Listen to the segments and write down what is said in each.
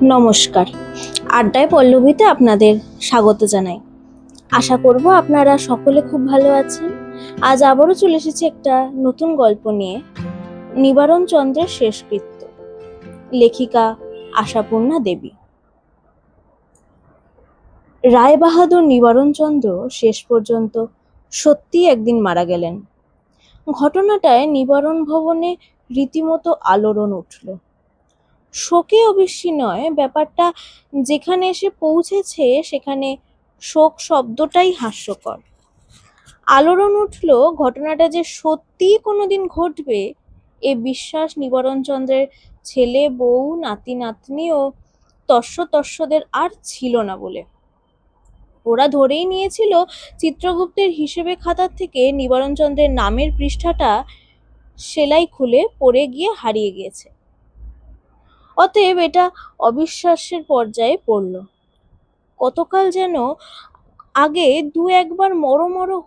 নমস্কার। আড্ডায় পল্লবীতে আপনাদের স্বাগত জানাই। আশা করব আপনারা সকলে খুব ভালো আছেন। আজ আবারও চলে এসেছি একটা নতুন গল্প নিয়ে, নিবারণ চন্দ্রের শেষকৃত্য, লেখিকা আশাপূর্ণা দেবী। রায়বাহাদুর নিবারণ চন্দ্র শেষ পর্যন্ত সত্যি একদিন মারা গেলেন। ঘটনাটায় নিবারণ ভবনে রীতিমতো আলোড়ন উঠল। শোকে অবিস্মৃণয় ব্যাপারটা যেখানে এসে পৌঁছেছে সেখানে শোক শব্দটাই হাস্যকর। আলোড়ন উঠল ঘটনাটা যে সত্যিই কোনোদিন ঘটবে, এ বিশ্বাস নিবারণ চন্দ্রের ছেলে বউ নাতি নাতনি ও তস্যদের আর ছিল না বলে। ওরা ধরেই নিয়েছিল চিত্রগুপ্তের হিসেবে খাতার থেকে নিবারণ চন্দ্রের নামের পৃষ্ঠাটা সেলাই খুলে পড়ে গিয়ে হারিয়ে গিয়েছে। অতএব এটা অবিশ্বাসের পর্যায়ে পড়ল। কতকাল যেন আগে দু একবার মর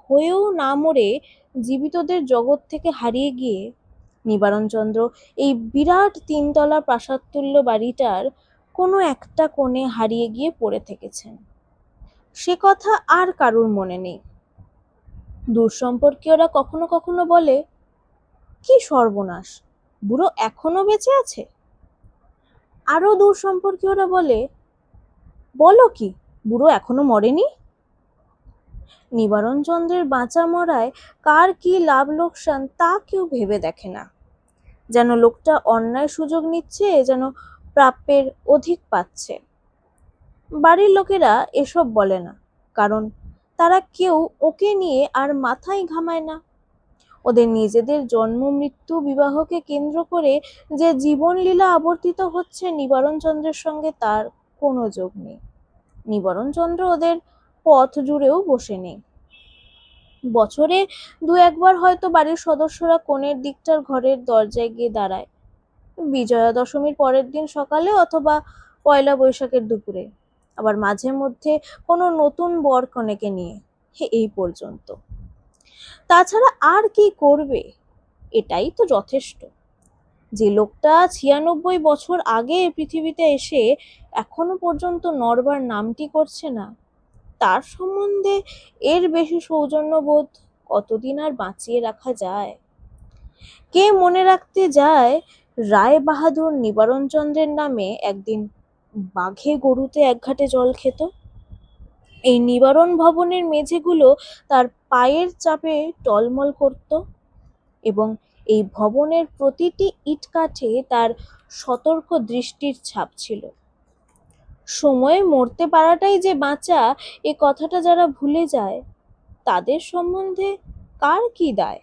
হয়েও না মরে জীবিতদের জগৎ থেকে হারিয়ে গিয়ে নিবারণচন্দ্র এই বিরাট 3 তলা প্রাসাদতুল্য বাড়িটার কোনো একটা কোণে হারিয়ে গিয়ে পড়ে থেকেছেন। সে কথা আর কারুর মনে নেই। দূর সম্পর্কীয়রা কখনো কখনো বলে, কি সর্বনাশ, বুড়ো এখনো বেঁচে আছে। আরো দূর সম্পর্কীয়রা বলে, বলো কি, বুড়ো এখনো মরেনি। নিবারণ চন্দ্রের বাঁচা মরায় কার কি লাভ লোকসান তা কেউ ভেবে দেখে না। যেন লোকটা অন্যায় সুযোগ নিচ্ছে, যেন প্রাপ্যের অধিক পাচ্ছে। বাড়ির লোকেরা এসব বলে না, কারণ তারা কেউ ওকে নিয়ে আর মাথায় ঘামায় না। ওদের নিজেদের জন্ম মৃত্যু বিবাহকে কেন্দ্র করে যে জীবনলীলা আবর্তিত হচ্ছে নিবারণ চন্দ্রের সঙ্গে তার কোনো যোগ নেই। নিবারণ চন্দ্র ওদের পথ জুড়েও বসে নেই। বছরে দু একবার হয়তো বাড়ির সদস্যরা কোণের দিকটার ঘরের দরজায় গিয়ে দাঁড়ায়, বিজয়া দশমীর পরের দিন সকালে অথবা পয়লা বৈশাখের দুপুরে, আবার মাঝে মধ্যে কোনো নতুন বর কনেকে নিয়ে, এই পর্যন্ত। তাছাড়া আর কি করবে, এটাই তো যথেষ্ট। যে লোকটা 96 বছর আগে পৃথিবীতে এসে এখনো পর্যন্ত নড়বার নামটি করছে না, তার সম্বন্ধে এর বেশি সৌজন্যবোধ কতদিন আর বাঁচিয়ে রাখা যায়? কে মনে রাখতে যায় রায় বাহাদুর নিবারণ চন্দ্রের নামে একদিন বাঘে গরুতে এক ঘাটে জল খেত। এই নিবারণ ভবনের মেঝেগুলো তার পায়ের চাপে টলমল করত এবং এই ভবনের প্রতিটি ইট কাঠে তার সতর্ক দৃষ্টির ছাপ ছিল। সময়ে মরতে পারাটাই যে বাঁচা, এ কথাটা যারা ভুলে যায় তাদের সম্বন্ধে কার কি দায়?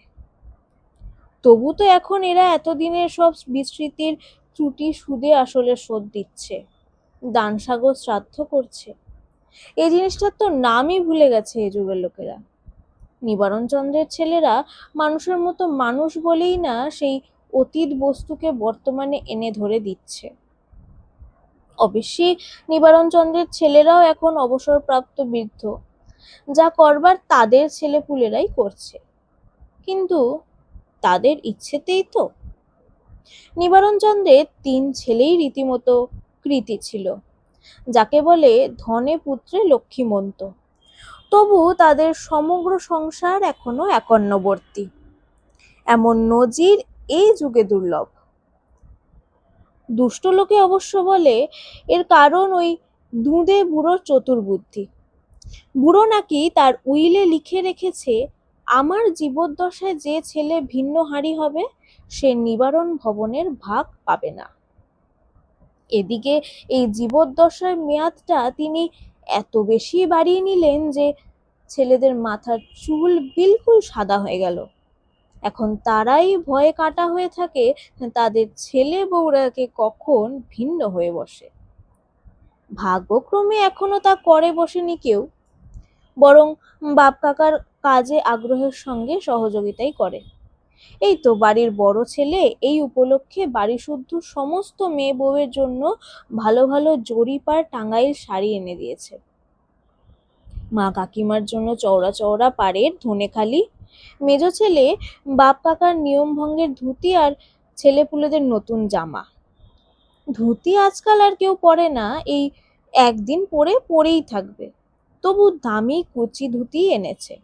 তবু তো এখন এরা এতদিনের সব বিস্মৃতির ত্রুটি সুদে আসলে শোধ দিচ্ছে, দানসাগর শ্রাদ্ধ করছে। এই জিনিসটার তো নামই ভুলে গেছে এই যুগের লোকেরা। নিবারণ চন্দ্রের ছেলেরা মানুষের মতো মানুষ বলেই না সেই অতীত বস্তুকে বর্তমানে এনে ধরে দিচ্ছে। অবশ্যই নিবারণ চন্দ্রের ছেলেরাও এখন অবসরপ্রাপ্ত বৃদ্ধ, যা করবার তাদের ছেলেপুলেরাই করছে, কিন্তু তাদের ইচ্ছেতেই তো। নিবারণ চন্দ্রের 3 ছেলেই রীতিমতো কৃতী ছিল, যাকে বলে ধনে পুত্রে লক্ষ্মীমন্ত। তবু তাদের সমগ্র সংসার এখনো একান্নবর্তী। এমন নজির এই যুগে দুর্লভ। দুষ্ট লোকে অবশ্য বলে এর কারণ ওই দুঁদে বুড়োর চতুর্বুদ্ধি। বুড়ো নাকি তার উইলে লিখে রেখেছে, আমার জীবদ্দশায় যে ছেলে ভিন্নহারি হবে সে নিবারণ ভবনের ভাগ পাবে না। এদিকে এই জীবদ্দশার মেয়াদটা তিনি এত বেশি বাড়িয়ে নিলেন যে ছেলেদের মাথার চুল বিলকুল সাদা হয়ে গেল। এখন তারাই ভয়ে কাটা হয়ে থাকে তাদের ছেলে বউরাকে কখন ভিন্ন হয়ে বসে। ভাগ্যক্রমে এখনো তা করে বসেনি কেউ, বরং বাপ কাকার কাজে আগ্রহের সঙ্গে সহযোগিতাই করে। এই তো বাড়ির বড় ছেলে এই উপলক্ষে বাড়ি শুদ্ধ সমস্ত মেয়ে বউয়ের জন্য ভালো ভালো জরিপার টাঙ্গাইল শাড়ি এনে দিয়েছে। মা কাকিমার জন্য চওড়া চওড়া পাড়ের ধনেখালি, মেজ ছেলে বাপ কাকার নিয়ম ভঙ্গের ধুতি আর ছেলেপুলেদের নতুন জামা। ধুতি আজকাল আর কেউ পরে না, এই একদিন পরেই থাকবে। তবু দামি কুচি ধুতি এনেছে।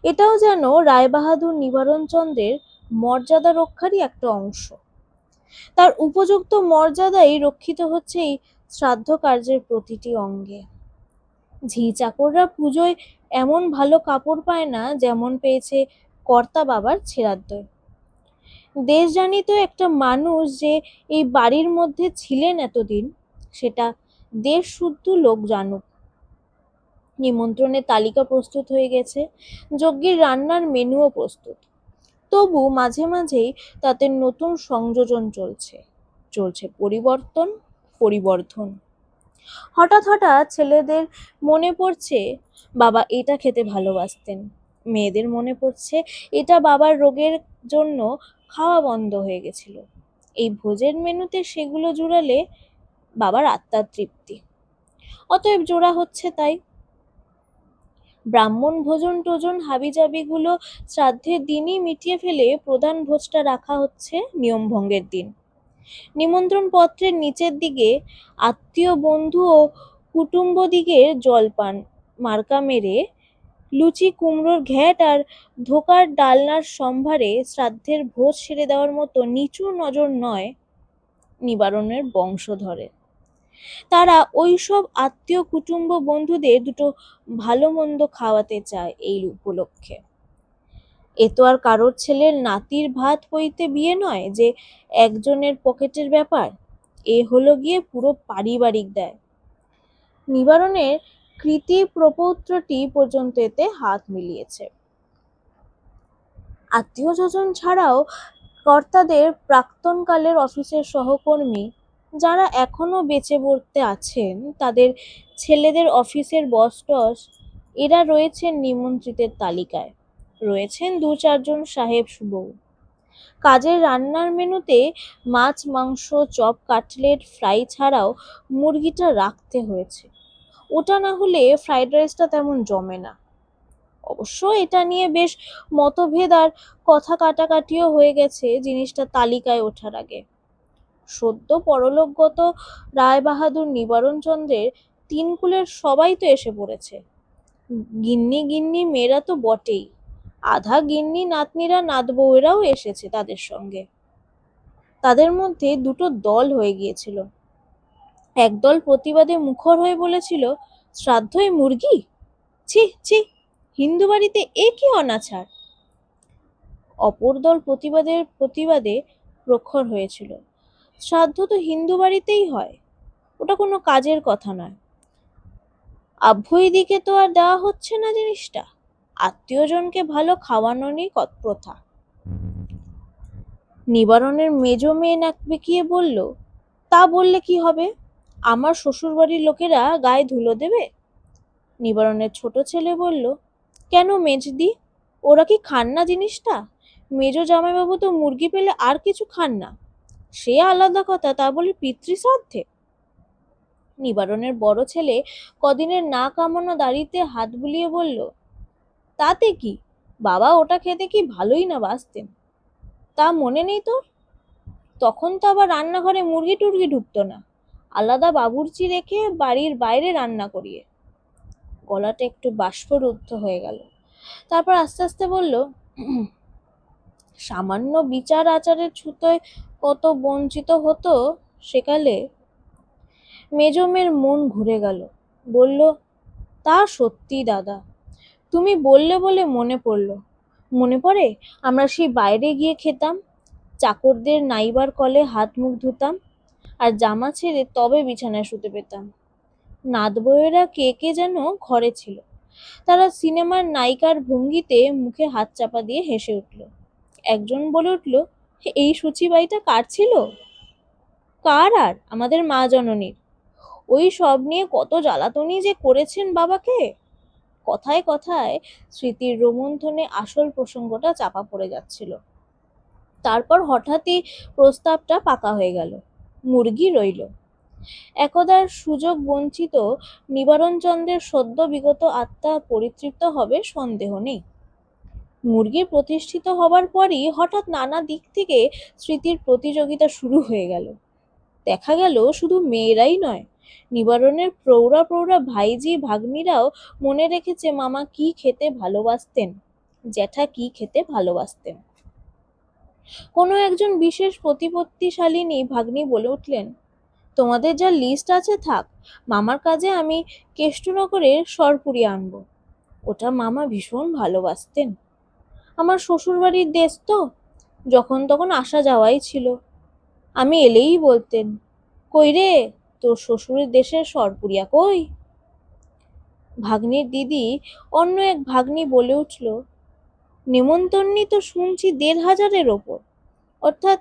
এটাও যেন রায়বাহাদুর নিবারণচন্দ্রের মর্যাদা রক্ষারই একটা অংশ। তার উপযুক্ত মর্যাদাই রক্ষিত হচ্ছে এই শ্রাদ্ধ কার্যের প্রতিটি অঙ্গে। ঝি চাকররা পুজোয় এমন ভালো কাপড় পায় না যেমন পেয়েছে কর্তা বাবার ছেঁড়ার। দেশ জানিত একটা মানুষ যে এই বাড়ির মধ্যে ছিলেন এতদিন, সেটা দেশ শুদ্ধ লোক জানুক। নিমন্ত্রণের তালিকা প্রস্তুত হয়ে গেছে, যজ্ঞের রান্নার মেনুও প্রস্তুত। তবু মাঝে মাঝেই তাতে নতুন সংযোজন চলছে পরিবর্ধন। হঠাৎ ছেলেদের মনে পড়ছে বাবা এটা খেতে ভালোবাসতেন, মেয়েদের মনে পড়ছে এটা বাবার রোগের জন্য খাওয়া বন্ধ হয়ে গেছিল। এই ভোজের মেনুতে সেগুলো জুড়ালে বাবার আত্মার তৃপ্তি। অতএব জোড়া হচ্ছে তাই। ব্রাহ্মণ ভোজন টোজন হাবিজাবিগুলো শ্রাদ্ধের দিনই মিটিয়ে ফেলে প্রধান ভোজটা রাখা হচ্ছে নিয়ম ভঙ্গের দিন। নিমন্ত্রণ পত্রের নিচের দিকে আত্মীয় বন্ধু ও কুটুম্বদিগের জলপান মার্কা মেরে লুচি কুমড়োর ঘ্যাট আর ধোকার ডালনার সম্ভারে শ্রাদ্ধের ভোজ সেরে দেওয়ার মতো নিচু নজর নয় নিবারণের বংশধরের। তারা ওই সব আত্মীয় কুটুম্ব বন্ধুদের দুটো ভালো মন্দ খাওয়াতে চায় এই উপলক্ষে। এ তো আর কারোর ছেলের নাতির ভাত হইতে বিয়ে নয় যে একজনের পকেটের ব্যাপার, এ হলো গিয়ে পুরো পারিবারিক দায়। নিবারণের কৃতি প্রপৌত্রটি পর্যন্ত এতে হাত মিলিয়েছে। আত্মীয় স্বজন ছাড়াও কর্তাদের প্রাক্তনকালের অফিসের সহকর্মী যারা এখনো বেঁচে বর্তে আছেন, তাদের ছেলেদের অফিসের বস টস, এরা রয়েছেন নিমন্ত্রিতের তালিকায়। রয়েছেন 2-4 জন সাহেব বউ। কাজের রান্নার মেনুতে মাছ মাংস চপ কাটলেট ফ্রাই ছাড়াও মুরগিটা রাখতে হয়েছে। ওটা না হলে ফ্রাইড রাইসটা তেমন জমে না। অবশ্য এটা নিয়ে বেশ মতভেদ আর কথা কাটাকাটিও হয়ে গেছে জিনিসটা তালিকায় ওঠার আগে। সদ্য পরলোকগত রায়বাহাদুর নিবারণচন্দ্রের 3 কুলের সবাই তো এসে পড়েছে। গিন্নি মেয়েরা তো বটেই, আধা গিন্নি নাতনিরা নাতবউয়েরাও এসেছে তাদের সঙ্গে। তাদের মধ্যে দুটো দল হয়ে গিয়েছিল। একদল প্রতিবাদে মুখর হয়ে বলেছিল, শ্রাদ্ধই মুরগি, ছি ছি, হিন্দু বাড়িতে এ কি অনাচার। অপর দল প্রতিবাদে প্রখর হয়েছিল, শ্রাদ্ধ তো হিন্দু বাড়িতেই হয়, ওটা কোনো কাজের কথা নয়। আভ্যই দিকে তো আর দেওয়া হচ্ছে না জিনিসটা, আত্মীয়জনকে ভালো খাওয়ানোরই প্রথা। নিবারণের মেজ মেয়ে নাক বেঁকিয়ে বলল, তা বললে কি হবে, আমার শ্বশুরবাড়ির লোকেরা গায়ে ধুলো দেবে। নিবারণের ছোট ছেলে বলল, কেন মেজদি, ওরা কি খান না জিনিসটা? মেজ জামাইবাবু তো মুরগি পেলে আর কিছু খান না, সে আলাদা কথা, তা বলে পিতৃশ্রাদ্ধে। নিবারণের বড় ছেলে কদিনের না কামানো দাড়িতে হাত বুলিয়ে বলল, তাতে কি, বাবা ওটা খেতে কি ভালোই না বাসতেন, তা মনে নেই তোর? তখন তো আবার রান্নাঘরে মুরগি টুরগি ঢুকতো না, আলাদা বাবুর্চি রেখে বাড়ির বাইরে রান্না করিয়ে। গলাটা একটু বাষ্পরুদ্ধ হয়ে গেল। তারপর আস্তে আস্তে বলল, সামান্য বিচার আচারের ছুতোয় কত বঞ্চিত হতো সেকালে। মেজমের মন ঘুরে গেল, বলল, তা সত্যি দাদা, তুমি বললে বলে মনে পড়ে আমরা সেই বাইরে গিয়ে খেতাম, চাকরদের নাইবার কলে হাত মুখ ধুতাম, আর জামা ছেড়ে তবে বিছানায় শুতে পেতাম। নাতবউয়েরা কে কে যেন ঘরে ছিল, তারা সিনেমার নায়িকার ভঙ্গিতে মুখে হাত চাপা দিয়ে হেসে উঠল। একজন বলে উঠল, এই সূচিবাইটা কার ছিল? কার আর, আমাদের মা জননীর। ওই সব নিয়ে কত জ্বালাতনি যে করেছেন বাবাকে। কথায় কথায় স্মৃতির রোমন্থনে আসল প্রসঙ্গটা চাপা পড়ে যাচ্ছিল। তারপর হঠাৎই প্রস্তাবটা পাকা হয়ে গেল, মুরগি রইল। একদার সুযোগ বঞ্চিত নিবারণচন্দ্রের সদ্য বিগত আত্মা পরিতৃপ্ত হবে সন্দেহ নেই। মুরগির প্রতিষ্ঠিত হবার পরই হঠাৎ নানা দিক থেকে স্মৃতির প্রতিযোগিতা শুরু হয়ে গেল। দেখা গেল শুধু মেয়েরাই নয়, নিবারণের প্রৌঢ়া প্রৌঢ়া ভাইঝি ভাগ্নিরাও মনে রেখেছে মামা কি খেতে ভালোবাসতেন, জ্যাঠা কি খেতে ভালোবাসতেন। কোনো একজন বিশেষ প্রতিপত্তিশালিনী ভাগ্নি বলে উঠলেন, তোমাদের যা লিস্ট আছে থাক, মামার কাজে আমি কেষ্টনগরের সরপুরি আনবো, ওটা মামা ভীষণ ভালোবাসতেন। আমার শ্বশুর বাড়ির দেশ তো, যখন তখন আসা যাওয়াই ছিল। আমি এলেই বলতেন, কই রে তোর শ্বশুরের দেশের সরপুরিয়া কই? ভাগ্নির দিদি অন্য এক ভাগ্নি বলে উঠল, নেমন্তন্নি তো শুনছি ১,৫০০-এর ওপর, অর্থাৎ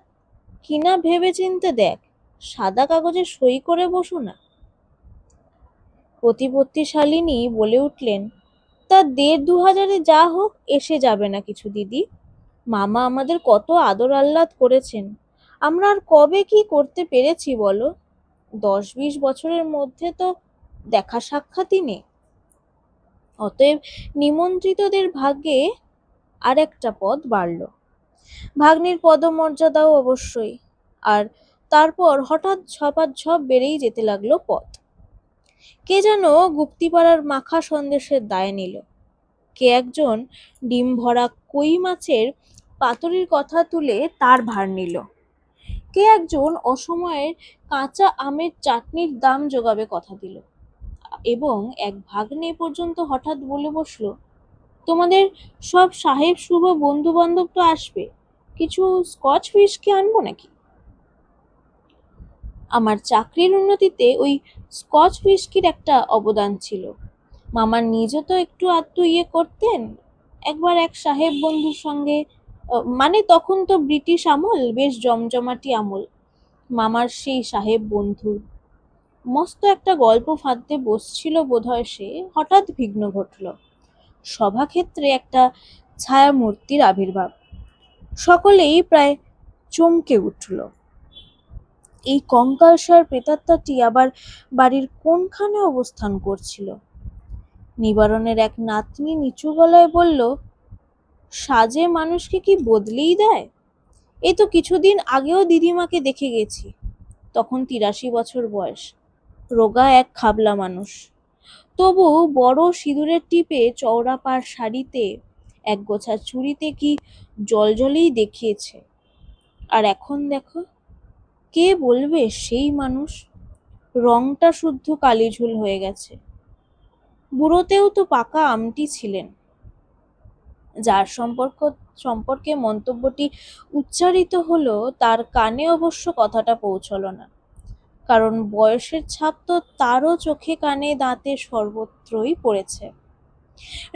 কিনা ভেবেচিন্তে দেখ, সাদা কাগজে সই করে বসো না। প্রতিপত্তিশালিনী বলে উঠলেন, তা ১,৫০০-২,০০০-এ যা হোক এসে যাবে না কিছু দিদি, মামা আমাদের কত আদর আহ্লাদ করেছেন, আমরা আর কবে কি করতে পেরেছি বলো, ১০-২০ বছরের মধ্যে তো দেখা সাক্ষাৎই নেই। অতএব নিমন্ত্রিতদের ভাগ্যে আর একটা পদ বাড়ল, ভাগ্নির পদমর্যাদাও অবশ্যই। আর তারপর হঠাৎ ঝপাঝপ বেড়েই যেতে লাগলো পদ। কে যেন গুপ্তিপাড়ার মাখা সন্দেশের দায় নিল, কে একজন ডিম ভরা কই মাছের পাতুরির কথা তুলে তার ভার নিল, কে একজন অসময়ের কাঁচা আমের চাটনির দাম জোগাবে কথা দিল, এবং এক ভাগ্নে পর্যন্ত হঠাৎ বলে বসলো, তোমাদের সব সাহেব শুভ বন্ধু বান্ধব তো আসবে, কিছু স্কচ হুইস্কি আনবো নাকি? আমার চাকরির উন্নতিতে ওই স্কচ হুইস্কির একটা অবদান ছিল। মামা নিজে তো একটু আধটু করতেন। একবার এক সাহেব বন্ধুর সঙ্গে, মানে তখন তো ব্রিটিশ আমল, বেশ জমজমাটি আমল, মামার সেই সাহেব বন্ধু মস্ত একটা গল্প ফাঁদতে বসছিল বোধহয়, সে হঠাৎ বিঘ্ন ঘটল। সভাক্ষেত্রে একটা ছায়ামূর্তির আবির্ভাব, সকলেই প্রায় চমকে উঠল। এই কঙ্কালসার প্রেতাত্মাটি আবার বাড়ির কোনখানে অবস্থান করছিল? নিবারণের এক নাতনি নিচু গলায় বলল, সাজে মানুষকে কি বদলেই দেয়, এই তো কিছুদিন আগেও দিদিমাকে দেখে গেছি, তখন ৮৩ বছর বয়স, রোগা এক খাবলা মানুষ, তবু বড় সিঁদুরের টিপে চওড়া পাড় শাড়িতে একগোছা চুড়িতে কি জলজলেই দেখিয়েছে। আর এখন দেখো, কে বলবে সেই মানুষ, রংটা শুদ্ধ কালিঝুল হয়ে গেছে। বুড়োতেও তো পাকা আমটি ছিলেন। যার সম্পর্কে মন্তব্যটি উচ্চারিত হলো তার কানে অবশ্য কথাটা পৌঁছলো না, কারণ বয়সের ছাপ তো তারও চোখে কানে দাঁতে সর্বত্রই পড়েছে।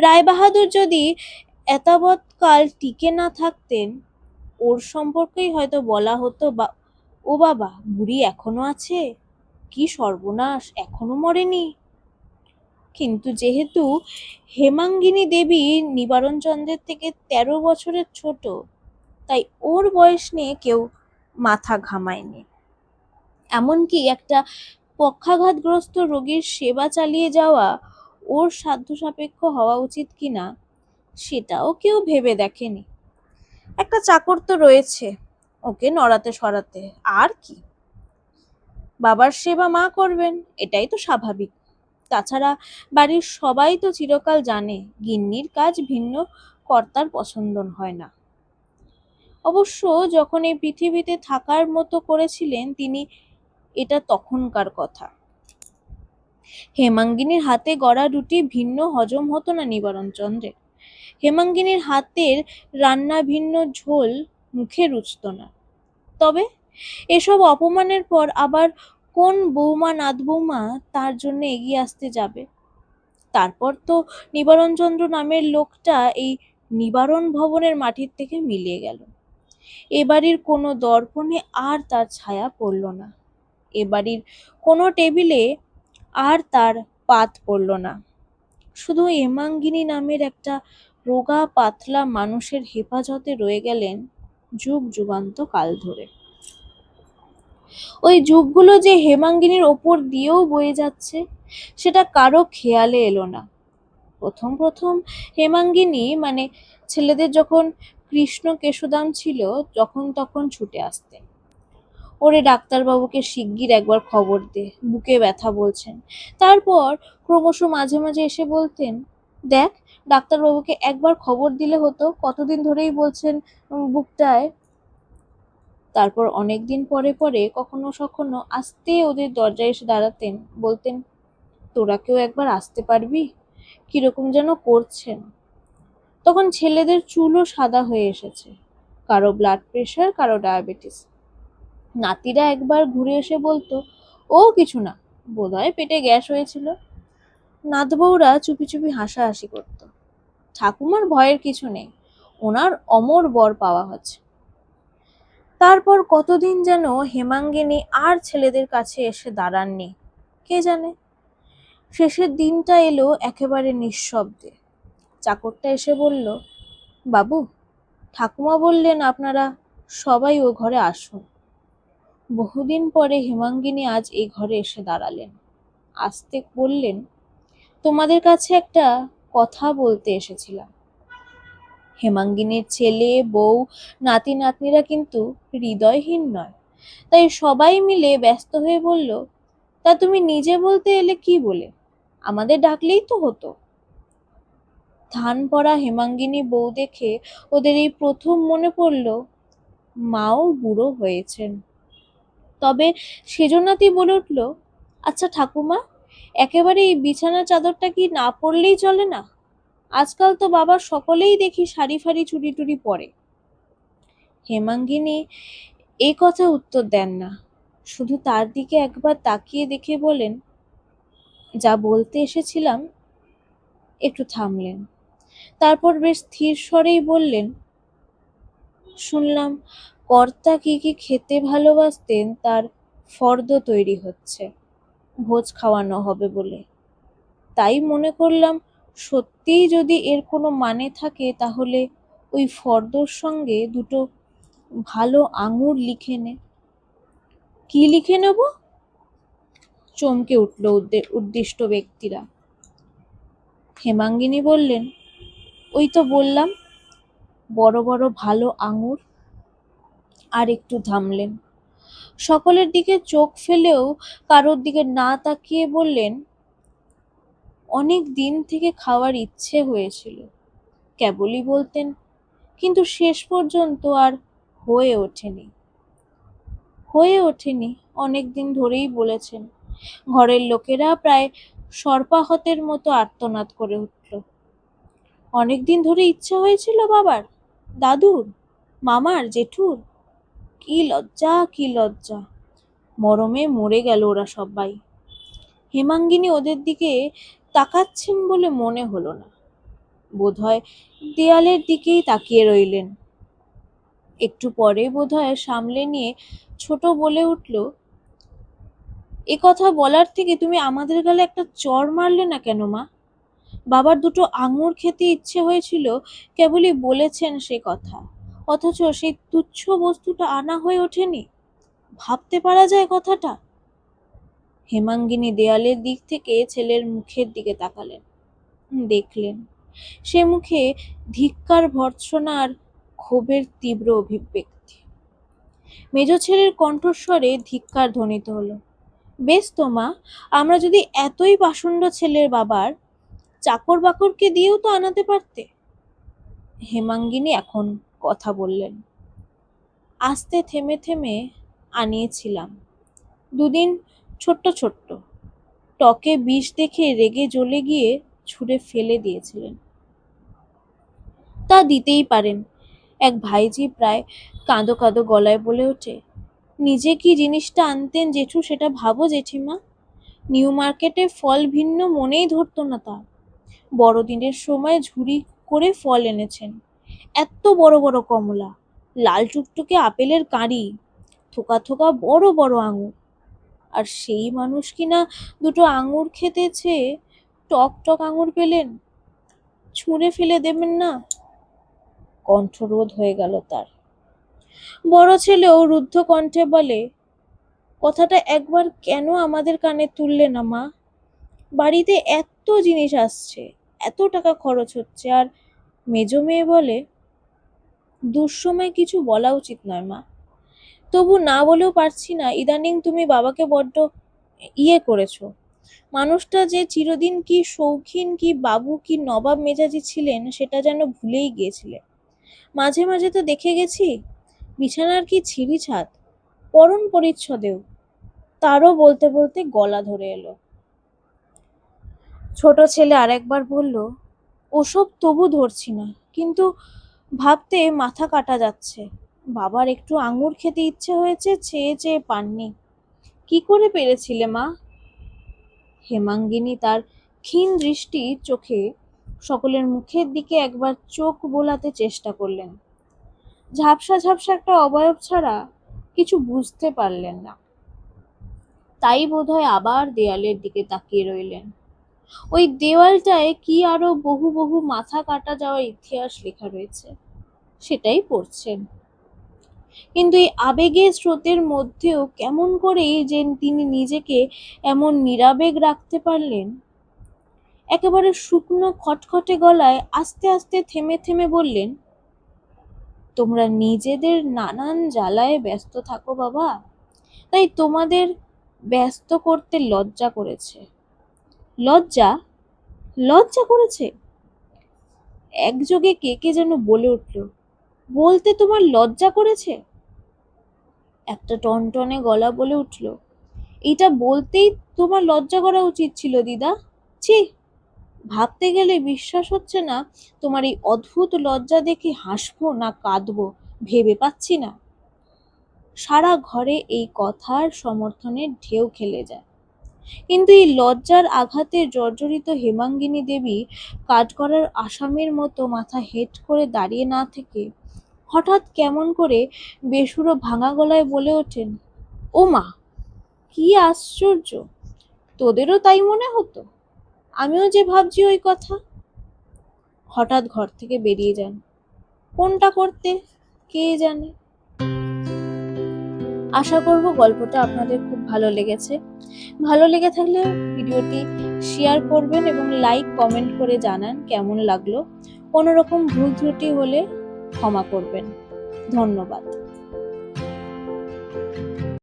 রায়বাহাদুর যদি এতাবৎকাল টিকে না থাকতেন, ওর সম্পর্কেই হয়তো বলা হতো, ও বাবা, বুড়ি এখনো আছে, কি সর্বনাশ, এখনো মরেনি। কিন্তু যেহেতু হেমাঙ্গিনী দেবী নিবারণচন্দ্রের থেকে ১৩ বছরের ছোট, তাই ওর বয়স নিয়ে কেউ মাথা ঘামায়নি। এমনকি একটা পক্ষাঘাতগ্রস্ত রোগীর সেবা চালিয়ে যাওয়া ওর সাধ্য সাপেক্ষ হওয়া উচিত কিনা সেটাও কেউ ভেবে দেখেনি। একটা চাকর তো রয়েছে, ওকে নড়াতে সরাতে, আর কি, বাবার সেবা মা করবেন, এটাই তো স্বাভাবিক। তাছাড়া বাড়ির সবাই তো চিরকাল জানে গিন্নির কাজ ভিন্ন কর্তার পছন্দ হয় না। অবশ্য যখন এই পৃথিবীতে থাকার মতো করেছিলেন তিনি, এটা তখনকার কথা। হেমাঙ্গিনীর হাতে গড়া রুটি ভিন্ন হজম হতো না নিবারণচন্দ্রের, হেমাঙ্গিনীর হাতের রান্না ভিন্ন ঝোল মুখে রুচত না। তবে এসব অপমানের পর আবার কোন বৌমা নাত বৌমা তার জন্য এগিয়ে আসতে যাবে? তারপর তো নিবারণচন্দ্র নামের লোকটা এই নিবারণ ভবনের মাটির থেকে মিলিয়ে গেল। এ বাড়ির কোনো দর্পণে আর তার ছায়া পড়ল না, এ বাড়ির কোনো টেবিলে আর তার পাত পড়ল না। শুধু হেমাঙ্গিনী নামের একটা রোগা পাতলা মানুষের হেফাজতে রয়ে গেলেন যুগ যুগান্ত কাল ধরে। ওই যুগগুলো যে হেমাঙ্গিনীর ওপর দিয়েও বয়ে যাচ্ছে সেটা কারো খেয়ালে এলো না। প্রথম প্রথম হেমাঙ্গিনী, মানে ছেলেদের যখন কৃষ্ণ কেশোদাম ছিল, যখন তখন ছুটে আসতেন। ওরে ডাক্তারবাবুকে শিগগির একবার খবর দে, বুকে ব্যথা বলছেন। তারপর ক্রমশ মাঝে মাঝে এসে বলতেন, দেখ ডাক্তারবাবুকে একবার খবর দিলে হতো, কতদিন ধরেই বলছেন বুকটায়। তারপর অনেকদিন পরে পরে কখনো সখনো আস্তে ওদের দরজায় এসে দাঁড়াতেন, বলতেন, তোরা কেউ একবার আসতে পারবি, কিরকম যেন করছেন। তখন ছেলেদের চুলও সাদা হয়ে এসেছে, কারো ব্লাড প্রেশার, কারো ডায়াবেটিস। নাতিরা একবার ঘুরে এসে বলতো, ও কিছু না, বোধহয় পেটে গ্যাস হয়েছিল। নাতবউরা চুপি চুপি হাসাহাসি করত। ঠাকুমার ভয়ের কিছু নেই, ওনার অমর বর পাওয়া হচ্ছে। তারপর কতদিন যেন হেমাঙ্গিনী আর ছেলেদের কাছে এসে দাঁড়াননি, কে জানে। শেষের দিনটা এলো একেবারে নিঃশব্দে। চাকরটা এসে বলল, বাবু, ঠাকুমা বললেন আপনারা সবাই ও ঘরে আসুন। বহুদিন পরে হেমাঙ্গিনী আজ এই ঘরে এসে দাঁড়ালেন। আসতে বললেন, তোমাদের কাছে একটা কথা বলতে এসেছিলাম। হেমাঙ্গিনীর ছেলে, বউ, নাতি নাতনিরা কিন্তু হৃদয়হীন নয়, তাই সবাই মিলে ব্যস্ত হয়ে বলল, তা তুমি নিজে বলতে এলে কি বলে, আমাদের ডাকলেই তো হতো। ধান পড়া হেমাঙ্গিনী বউ দেখে ওদের এই প্রথম মনে পড়ল মাও বুড়ো হয়েছেন। তবে সেজনাতি বলে উঠল, আচ্ছা ঠাকুমা, একেবারে এই বিছানার চাদরটা কি না পরলেই চলে না? আজকাল তো বাবা সকলেই দেখি শাড়ি ফাড়ি চুড়ি টুড়ি পরে। হেমাঙ্গিনী এই কথা উত্তর দেন না, শুধু তার দিকে একবার তাকিয়ে দেখে বলেন, যা বলতে এসেছিলাম। একটু থামলেন, তারপর বেশ স্থির স্বরেই বললেন, শুনলাম কর্তা কি কি খেতে ভালোবাসতেন তার ফর্দ তৈরি হচ্ছে, ভোজ খাওয়ানো হবে বলে। তাই মনে করলাম সত্যিই যদি এর কোনো মানে থাকে, তাহলে ওই ফর্দর সঙ্গে দুটো ভালো আঙুর লিখে নে। কি লিখে নেব? চমকে উঠল উদ্দিষ্ট ব্যক্তিরা। হেমাঙ্গিনী বললেন, ওই তো বললাম, বড় বড় ভালো আঙুর। আর একটু থামলেন, সকলের দিকে চোখ ফেলেও কারোর দিকে না তাকিয়ে বললেন, অনেক দিন থেকে খাওয়ার ইচ্ছে হয়েছিল, কেবলই বলতেন, কিন্তু শেষ পর্যন্ত আর হয়ে ওঠেনি। অনেক দিন ধরেই বলেছেন। ঘরের লোকেরা প্রায় সর্পাহতের মতো আর্তনাদ করে উঠল। অনেক দিন ধরে ইচ্ছা হয়েছিল বাবার, দাদুর, মামার, জেঠুর। কি লজ্জা, কি লজ্জা! মরমে মরে গেল ওরা সবাই। হেমাঙ্গিনী ওদের দিকে তাকাচ্ছেন বলে মনে হলো না, বোধহয় দেয়ালের দিকেই তাকিয়ে রইলেন। একটু পরে বোধহয় সামলে নিয়ে ছোট বলে উঠল, এ কথা বলার থেকে তুমি আমাদের গালে একটা চড় মারলে না কেন মা? বাবার দুটো আঙুর খেতে ইচ্ছে হয়েছিল, কেবলই বলেছেন সে কথা, অথচ সেই তুচ্ছ বস্তুটা আনা হয়ে ওঠেনি। ভাবতে পারা যায় কথাটা? হেমাঙ্গিনী দেয়ালের দিক থেকে ছেলের মুখের দিকে তাকালেন, দেখলেন সে মুখে ধিক্কার, ভর্ৎসনা আর ক্ষোভের তীব্র অভিব্যক্তি। মেজ ছেলের কণ্ঠস্বরে ধিক্কার ধ্বনিত হলো, বেশ তো মা, আমরা যদি এতই পাষণ্ড ছেলের বাবার, চাকর বাকরকে দিয়েও তো আনাতে পারতে। হেমাঙ্গিনী এখন কথা বললেন, আস্তে থেমে থেমে আনিয়েছিলাম, দুদিন ছোট্ট ছোট্ট, টকে বিষ দেখে রেগে জ্বলে গিয়ে ছুঁড়ে ফেলে দিয়েছিলেন। তা দিতেই পারেন। এক ভাইঝি প্রায় কাঁদো কাঁদো গলায় বলে ওঠে, নিজে কি জিনিসটা আনতেন জেঠু সেটা ভাবো জেঠিমা। নিউ মার্কেটে ফল ভিন্ন মনেই ধরতো না তার। বড়দিনের সময় ঝুড়ি করে ফল এনেছেন, এত বড় বড় কমলা, লাল টুকটুকে আপেলের কাঁড়ি, থোকা থোকা বড় বড় আঙুর। আর সেই মানুষ কিনা দুটো আঙুর খেতে চেয়ে টক টক আঙুর পেলেন, ছুঁড়ে ফেলে দেবেন না? কণ্ঠরোধ হয়ে গেল তার। বড় ছেলেও রুদ্ধ কণ্ঠে বলে, কথাটা একবার কেন আমাদের কানে তুললে না মা? বাড়িতে এত জিনিস আসছে, এত টাকা খরচ হচ্ছে। আর মেজ মেয়ে বলে, দুঃসময় কিছু বলা উচিত নয় মা, তবু না বলেও পারছি না, ইদানিং তুমি বাবাকে বড্ড করেছো। মানুষটা যে চিরদিন কি শৌখিন, কি বাবু, কি নবাব মেজাজি ছিলেন সেটা যেন ভুলেই গিয়েছিলে। মাঝে মাঝে তো দেখে গেছি বিছানার কি ছিঁড়ি ছাদ, পরণ পরিচ্ছদেও। তারও বলতে বলতে গলা ধরে এলো। ছোট ছেলে আরেকবার বলল, ওসব তবু ধরছি না, কিন্তু ভাবতে মাথা কাটা যাচ্ছে। বাবার একটু আঙুর খেতে ইচ্ছে হয়েছে, চেয়ে চেয়ে পাননি। কি করে পেরেছিলে মা? হেমাঙ্গিনী তার ক্ষীণ দৃষ্টি চোখে সকলের মুখের দিকে একবার চোখ বোলাতে চেষ্টা করলেন। ঝাপসা ঝাপসা একটা অবয়ব ছাড়া কিছু বুঝতে পারলেন না। তাই বোধহয় আবার দেয়ালের দিকে তাকিয়ে রইলেন। ওই দেওয়ালটায় কি আরো বহু বহু মাথা কাটা যাওয়া ইতিহাস লেখা রয়েছে, সেটাই পড়ছেন। কিন্তু এই আবেগের স্রোতের মধ্যেও কেমন করে যে তিনি নিজেকে এমন নিরাবেগ রাখতে পারলেন। একেবারে শুকনো খটখটে গলায় আস্তে আস্তে থেমে থেমে বললেন, তোমরা নিজেদের নানান জ্বালায় ব্যস্ত থাকো বাবা, তাই তোমাদের ব্যস্ত করতে লজ্জা করেছে। লজ্জা? লজ্জা করেছে? একযোগে কে কে যেন বলে উঠল, বলতে তোমার লজ্জা করেছে? একটা টনটনে গলা বলে উঠল, এটা বলতেই তোমার লজ্জা করা উচিত ছিল দিদা। ছি, ভাবতে গেলে বিশ্বাস হচ্ছে না তোমার এই অদ্ভুত লজ্জা দেখে হাসবো না কাঁদবো ভেবে পাচ্ছি না। সারা ঘরে এই কথার সমর্থনের ঢেউ খেলে যায়। কিন্তু এই লজ্জার আঘাতে জর্জরিত হেমাঙ্গিনী দেবী কাঠগড়ার আসামির মতো মাথা হেঁট করে দাঁড়িয়ে না থেকে হঠাৎ কেমন করে বেসুরো ভাঙা গলায় বলে ওঠেন, ও মা, কি আশ্চর্য! তোদেরও তাই মনে হতো? আমিও যে ভাবছি ওই কথা। হঠাৎ ঘর থেকে বেরিয়ে যান। কোনটা করতে কে জানে। আশা করব গল্পটা আপনাদের খুব ভালো লেগেছে। ভালো লেগে থাকলে ভিডিওটি শেয়ার করবেন এবং লাইক কমেন্ট করে জানান কেমন লাগলো। কোনো রকম ভুল ত্রুটি হলে ক্ষমা করবেন। ধন্যবাদ।